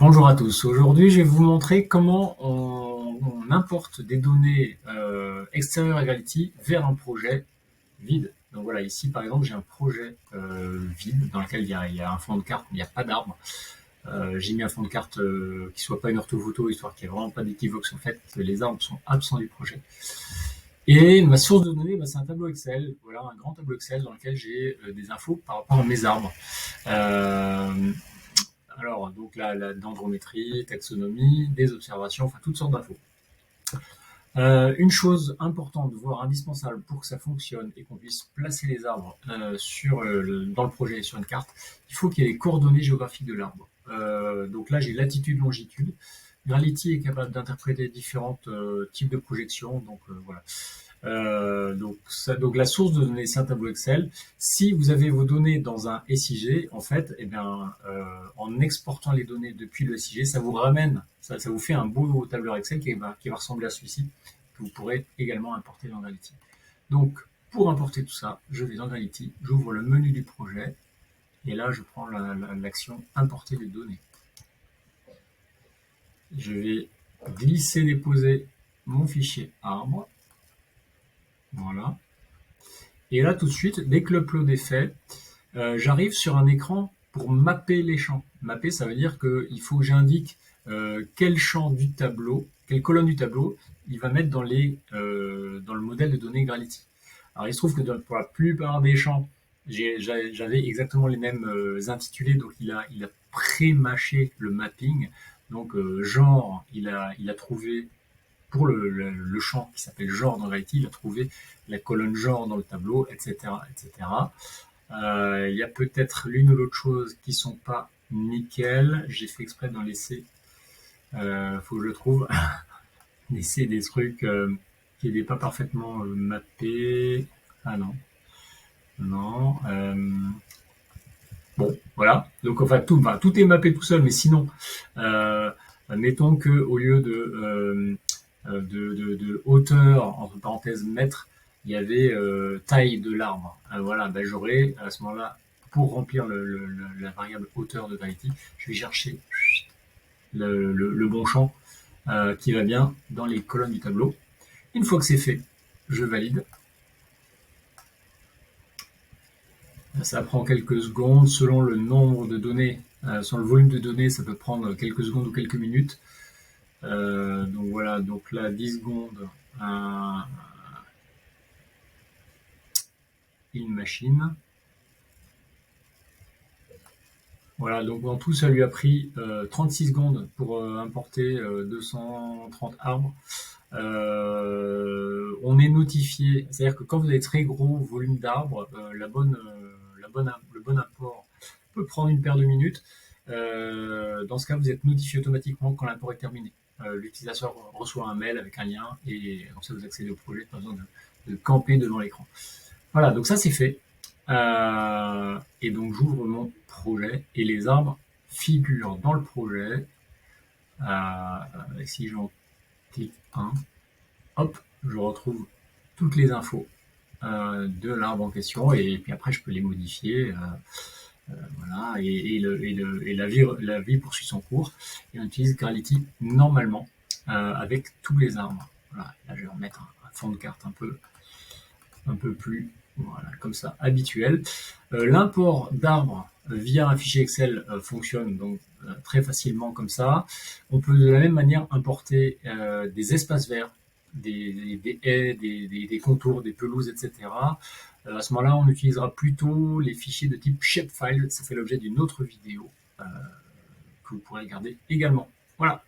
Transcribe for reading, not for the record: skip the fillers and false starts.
Bonjour à tous. Aujourd'hui, je vais vous montrer comment on importe des données extérieures à Gravity vers un projet vide. Donc voilà, ici par exemple, j'ai un projet vide dans lequel il y a un fond de carte, mais il n'y a pas d'arbre. J'ai mis un fond de carte qui soit pas une orthophoto, histoire qu'il n'y ait vraiment pas d'équivoque. En fait, les arbres sont absents du projet. Et ma source de données, c'est un tableau Excel. Voilà, un grand tableau Excel dans lequel j'ai des infos par rapport à mes arbres. Euh, alors, donc la dendrométrie, taxonomie, des observations, enfin toutes sortes d'infos. Une chose importante, voire indispensable pour que ça fonctionne et qu'on puisse placer les arbres dans le projet sur une carte, il faut qu'il y ait les coordonnées géographiques de l'arbre. Donc là, j'ai latitude, longitude. Gravity est capable d'interpréter différents types de projections. Donc voilà. Donc la source de données, c'est un tableau Excel. Si vous avez vos données dans un SIG, en fait, en exportant les données depuis le SIG, ça vous ramène, ça vous fait un beau tableur Excel qui va ressembler à celui-ci, que vous pourrez également importer dans Gravity. Donc, pour importer tout ça, je vais dans Gravity, j'ouvre le menu du projet, et là, je prends l'action importer les données. Je vais glisser, déposer mon fichier arbre. Voilà. Et là, tout de suite, dès que l'upload est fait, j'arrive sur un écran pour mapper les champs. Mapper, ça veut dire qu'il faut que j'indique quel champ du tableau, quelle colonne du tableau, il va mettre dans le modèle de données Gravity. Alors, il se trouve que pour la plupart des champs, j'avais exactement les mêmes intitulés, donc il a pré-mâché le mapping. Donc, genre, il a trouvé pour le champ qui s'appelle genre dans Gravity, il a trouvé la colonne genre dans le tableau, etc., etc. Il y a peut-être l'une ou l'autre chose qui sont pas nickel. J'ai fait exprès d'en laisser. Faut que je le trouve. Laisser des trucs qui n'étaient pas parfaitement mappés. Ah non. Non. Bon, voilà. Donc enfin tout est mappé tout seul, mais sinon, mettons que au lieu de hauteur, entre parenthèses mètre, il y avait taille de l'arbre. Voilà, j'aurais à ce moment-là, pour remplir la variable hauteur de Gravity, je vais chercher le bon champ qui va bien dans les colonnes du tableau. Une fois que c'est fait, je valide. Ça prend quelques secondes, selon le nombre de données, selon le volume de données, ça peut prendre quelques secondes ou quelques minutes. Donc voilà, donc là 10 secondes, une machine. Voilà, donc en tout ça lui a pris 36 secondes pour importer 230 arbres. On est notifié, c'est-à-dire que quand vous avez très gros volume d'arbres, le bon apport peut prendre une paire de minutes. Dans ce cas, vous êtes notifié automatiquement quand l'import est terminé. L'utilisateur reçoit un mail avec un lien et comme ça vous accédez au projet, pas besoin de camper devant l'écran. Voilà, donc ça c'est fait. Et donc j'ouvre mon projet et les arbres figurent dans le projet. Si j'en clique un, hop, je retrouve toutes les infos de l'arbre en question et puis après je peux les modifier. Voilà, et la vie poursuit son cours et on utilise Gravity normalement avec tous les arbres. Voilà, là je vais remettre un fond de carte un peu plus, voilà, comme ça, habituel. L'import d'arbres via un fichier Excel fonctionne donc très facilement comme ça. On peut de la même manière importer des espaces verts, des haies, des contours, des pelouses, etc. À ce moment-là, on utilisera plutôt les fichiers de type shapefile. Ça fait l'objet d'une autre vidéo que vous pourrez regarder également. Voilà.